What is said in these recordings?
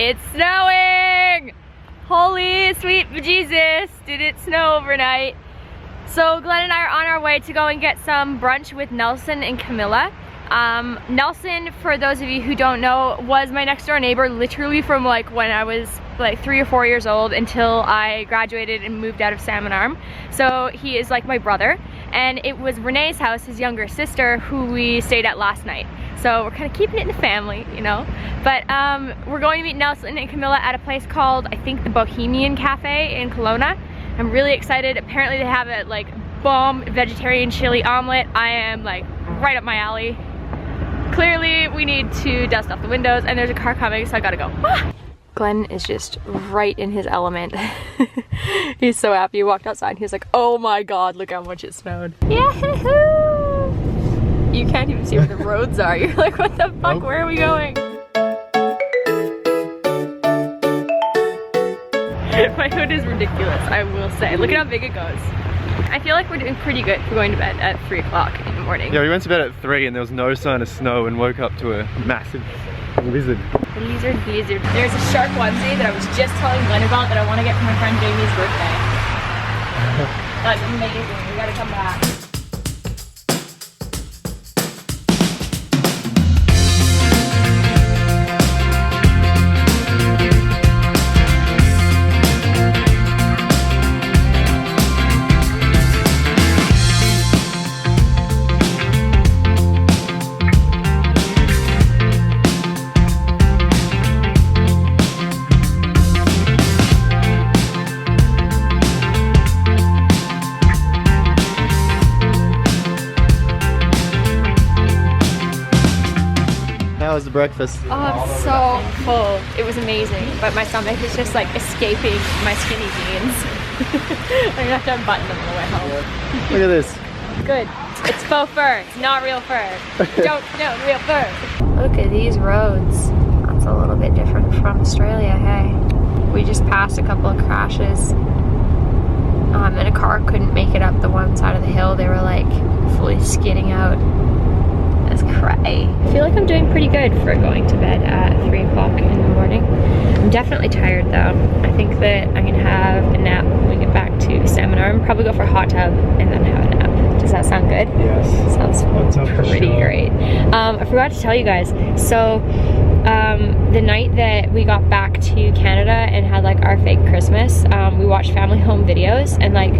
It's snowing! Holy sweet bejesus, did it snow overnight? So Glenn and I are on our way to go and get some brunch with Nelson and Camilla. Nelson, for those of you who don't know, was my next door neighbor literally from like when I was like 3 or 4 years old until I graduated and moved out of Salmon Arm. So he is like my brother, and it was Renee's house, his younger sister, who we stayed at last night. So we're kind of keeping it in the family, you know. But we're going to meet Nelson and Camilla at a place called, I think, the Bohemian Cafe in Kelowna. I'm really excited. Apparently they have a like bomb vegetarian chili omelet. I am like right up my alley. Clearly we need to dust off the windows, and there's a car coming, so I gotta go. Ah! Glenn is just right in his element. He's so happy. He walked outside and he was like, oh my god, look how much it snowed. Yahoo! You can't even see where the roads are. You're like, what the fuck, nope. Where are we going? My hood is ridiculous, I will say. Look at how big it goes. I feel like we're doing pretty good for going to bed at 3 o'clock in the morning. Yeah, we went to bed at 3 and there was no sign of snow and woke up to a massive blizzard. Blizzard. There's a shark onesie that I was just telling Glenn about that I want to get for my friend Jamie's birthday. That's amazing. We gotta come back. How was the breakfast? Oh, I'm so full. It was amazing, but my stomach is just like escaping my skinny jeans. I'm gonna have to unbutton them on the way home. Look at this. Good. It's faux fur. It's not real fur. Don't know real fur. Look at these roads. That's a little bit different from Australia, hey? We just passed a couple of crashes. And a car couldn't make it up the one side of the hill. They were like fully skidding out. That's cray. I feel like I'm doing pretty good for going to bed at 3 o'clock in the morning. I'm definitely tired though. I think that I'm gonna have a nap when we get back to Salmon Arm. Probably go for a hot tub and then have a nap. Does that sound good? Yes. Sounds pretty great. I forgot to tell you guys. So the night that we got back to Canada and had like our fake Christmas, we watched family home videos, and like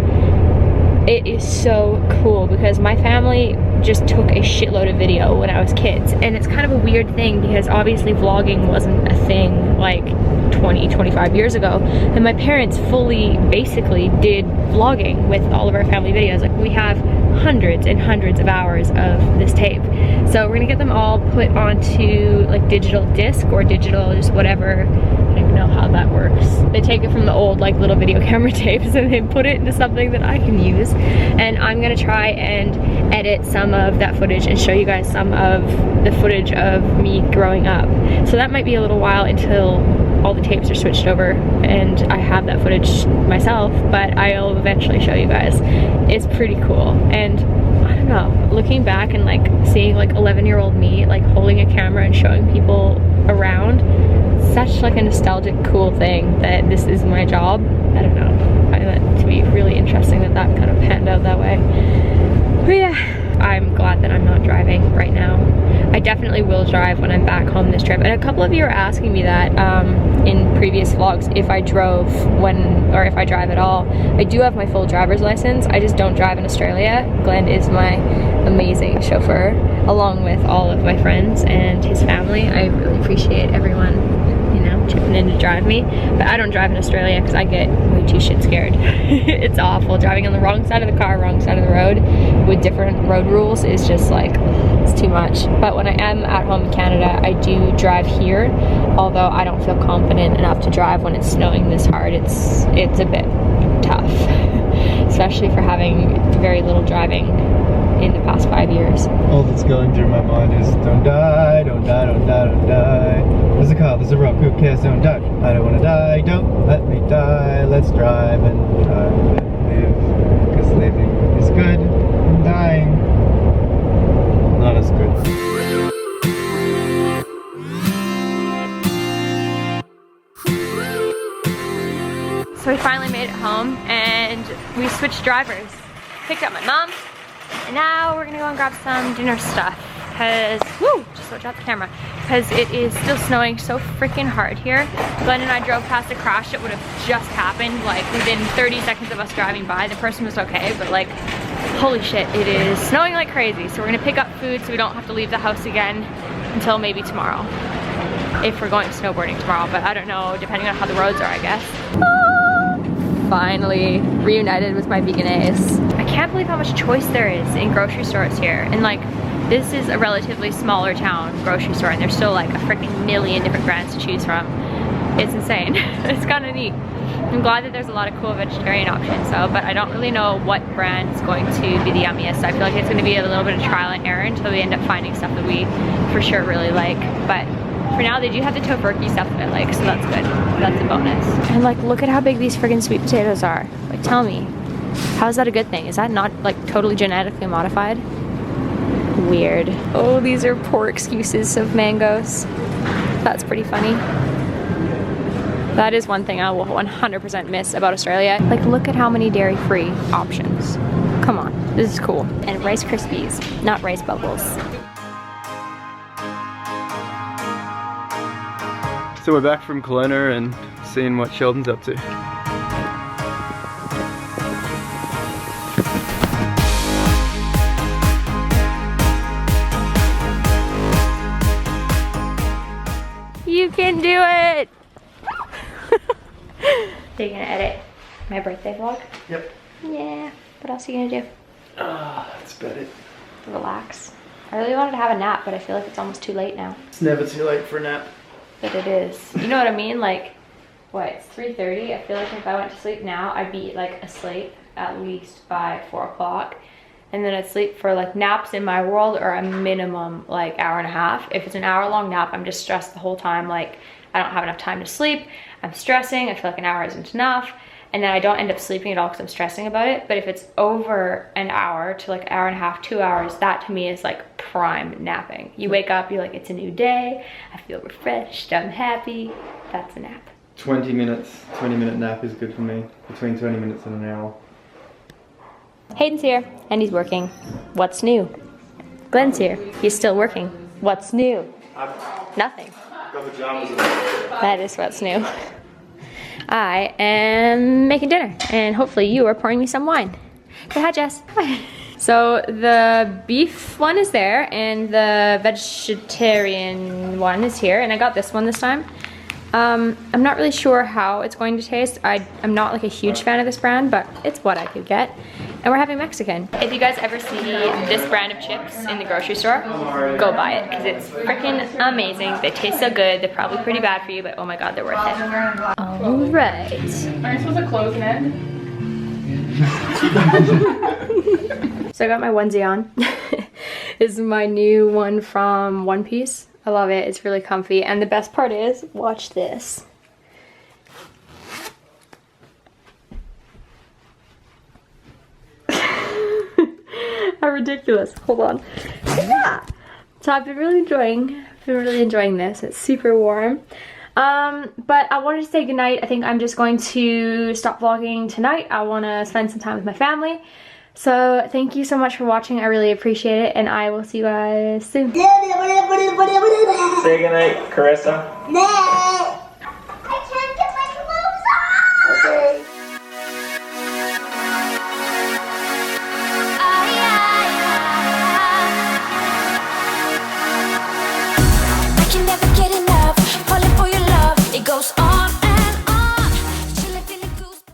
it is so cool because my family just took a shitload of video when I was kids, and it's kind of a weird thing because obviously vlogging wasn't a thing like 20-25 years ago, and my parents fully basically did vlogging with all of our family videos. Like we have hundreds and hundreds of hours of this tape, so we're gonna get them all put onto like digital disc or digital just whatever. I don't even know how that works. They take it from the old like little video camera tapes and they put it into something that I can use, and I'm gonna try and edit some of that footage and show you guys some of the footage of me growing up. So that might be a little while until all the tapes are switched over and I have that footage myself, but I'll eventually show you guys. It's pretty cool, and I don't know, looking back and like seeing like 11-year-old me like holding a camera and showing people around, such like a nostalgic cool thing that this is my job. I don't know, I find that to be really interesting that that kind of panned out that way. But yeah, I'm glad that I'm not driving right now. I definitely will drive when I'm back home this trip, and a couple of you are asking me that in previous vlogs if I drove or if I drive at all. I do have my full driver's license, I just don't drive in Australia. Glen is my amazing chauffeur, along with all of my friends and his family. I really appreciate everyone, you know, chipping in to drive me, but I don't drive in Australia because I get way too shit scared. It's awful. Driving on the wrong side of the car, wrong side of the road with different road rules is just like, it's too much. But when I am at home in Canada, I do drive here, although I don't feel confident enough to drive when it's snowing this hard. It's a bit tough, especially for having very little driving in the past 5 years. All that's going through my mind is don't die, don't die, don't die, don't die. There's a car, there's a rock, who cares, don't die. I don't want to die, don't let me die. Let's drive and live, because living is good and dying not as good. So we finally made it home and we switched drivers. Picked up my mom and now we're gonna go and grab some dinner stuff because, woo, just switch out the camera, because it is still snowing so freaking hard here. Glenn and I drove past a crash that would have just happened, like within 30 seconds of us driving by. The person was okay, but like, holy shit, it is snowing like crazy. So we're gonna pick up food so we don't have to leave the house again until maybe tomorrow. If we're going snowboarding tomorrow, but I don't know, depending on how the roads are, I guess. Finally reunited with my vegan-a's. I can't believe how much choice there is in grocery stores here. And like, this is a relatively smaller town grocery store and there's still like a freaking million different brands to choose from. It's insane. It's kind of neat. I'm glad that there's a lot of cool vegetarian options though, but I don't really know what brand is going to be the yummiest. I feel like it's going to be a little bit of trial and error until we end up finding stuff that we for sure really like. But for now, they do have the tofurkey stuff that I like, so that's good. That's a bonus. And like, look at how big these friggin' sweet potatoes are. Like, tell me, how is that a good thing? Is that not like totally genetically modified? Weird. Oh, these are poor excuses of mangoes. That's pretty funny. That is one thing I will 100% miss about Australia. Like, look at how many dairy-free options. Come on, this is cool. And Rice Krispies, not Rice Bubbles. So we're back from Kelowna and seeing what Sheldon's up to. You can do it! So you're gonna edit my birthday vlog? Yep. Yeah. What else are you gonna do? That's about it. Relax. I really wanted to have a nap, but I feel like it's almost too late now. It's never too late for a nap. But it is. You know what I mean? Like, what, it's 3:30? I feel like if I went to sleep now, I'd be like asleep at least by 4 o'clock. And then I'd sleep for like naps in my world are a minimum like hour and a half. If it's an hour-long nap, I'm just stressed the whole time. Like, I don't have enough time to sleep. I'm stressing. I feel like an hour isn't enough. And then I don't end up sleeping at all because I'm stressing about it. But if it's over an hour to like an hour and a half, 2 hours, that to me is like prime napping. You wake up, you're like, it's a new day. I feel refreshed. I'm happy. That's a nap. 20 minute nap is good for me. Between 20 minutes and an hour. Hayden's here and he's working. What's new? Glen's here. He's still working. What's new? Nothing. Got pajamas on. That is what's new. I am making dinner and hopefully you are pouring me some wine. Say hi, Jess. Hi. So the beef one is there and the vegetarian one is here, and I got this one this time. I'm not really sure how it's going to taste. I'm not like a huge fan of this brand, but it's what I could get. And we're having Mexican. If you guys ever see this brand of chips in the grocery store, go buy it because it's freaking amazing. They taste so good. They're probably pretty bad for you, but oh my god, they're worth it. All right. Are you supposed to close an end? So I got my onesie on. This is my new one from One Piece. I love it. It's really comfy. And the best part is, watch this. How ridiculous. Hold on. Yeah. So I've been really enjoying this. It's super warm. But I wanted to say goodnight. I think I'm just going to stop vlogging tonight. I want to spend some time with my family. So thank you so much for watching. I really appreciate it, and I will see you guys soon. Say goodnight, Karissa.